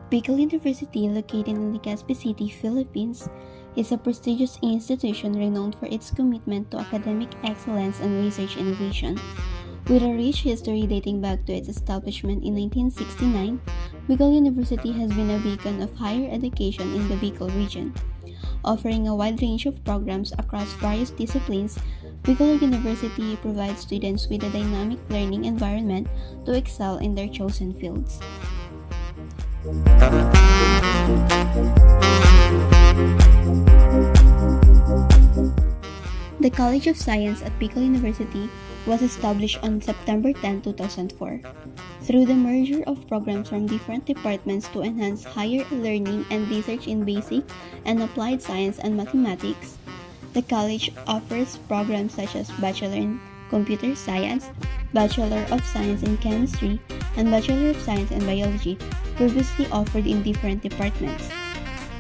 Bicol University, located in Legazpi City, Philippines, is a prestigious institution renowned for its commitment to academic excellence and research innovation. With a rich history dating back to its establishment in 1969, Bicol University has been a beacon of higher education in the Bicol region. Offering a wide range of programs across various disciplines, Bicol University provides students with a dynamic learning environment to excel in their chosen fields. The College of Science at Bicol University was established on September 10, 2004. Through the merger of programs from different departments to enhance higher learning and research in basic and applied science and mathematics, the college offers programs such as Bachelor in Computer Science, Bachelor of Science in Chemistry, and Bachelor of Science in Biology, previously offered in different departments.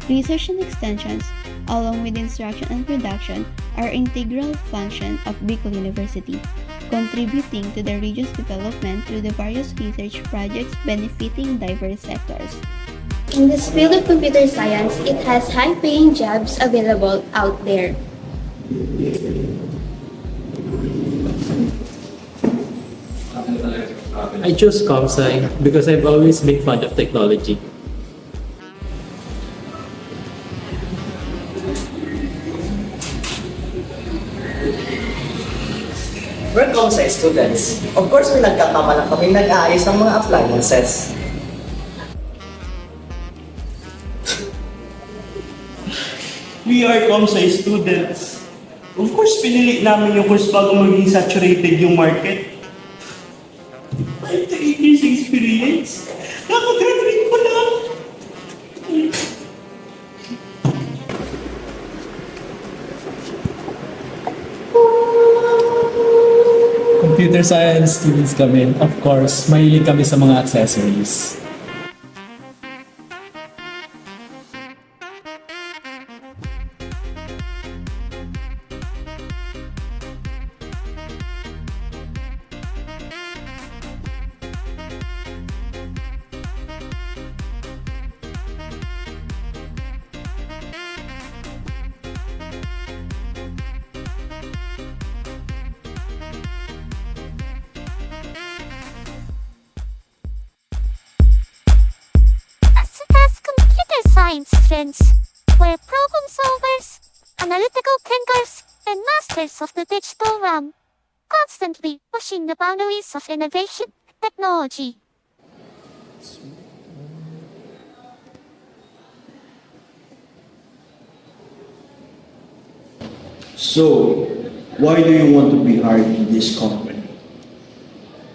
Research and extensions, along with instruction and production, are integral function of Bicol University, contributing to the region's development through the various research projects benefiting diverse sectors. In this field of computer science, it has high-paying jobs available out there. I chose ComSci because I've always been fond of technology. We're ComSci students. Of course, may nagkakama lang kami nag-aayos ng mga appliances. We are ComSci students. Of course, pinili namin yung course bago maging saturated yung market. 5 to 8 years experience. Nakagraduate ko lang. Computer science students kami. Of course, mahilig kami sa mga accessories. Science friends were problem solvers, analytical thinkers, and masters of the digital realm, constantly pushing the boundaries of innovation and technology. So, why do you want to be hired in this company?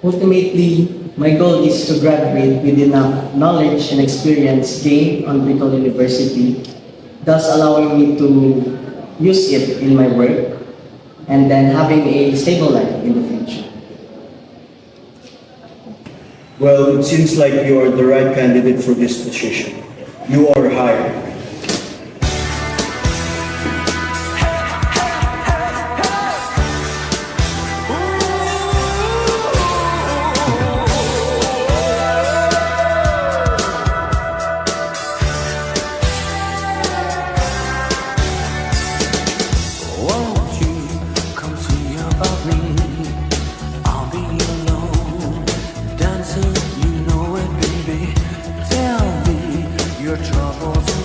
Ultimately, my goal is to graduate with enough knowledge and experience gained on Bicol University, thus allowing me to use it in my work and then having a stable life in the future. Well, it seems like you are the right candidate for this position. You are hired. Won't you come see about me? I'll be alone, dancing, you know it, baby. Tell me your troubles.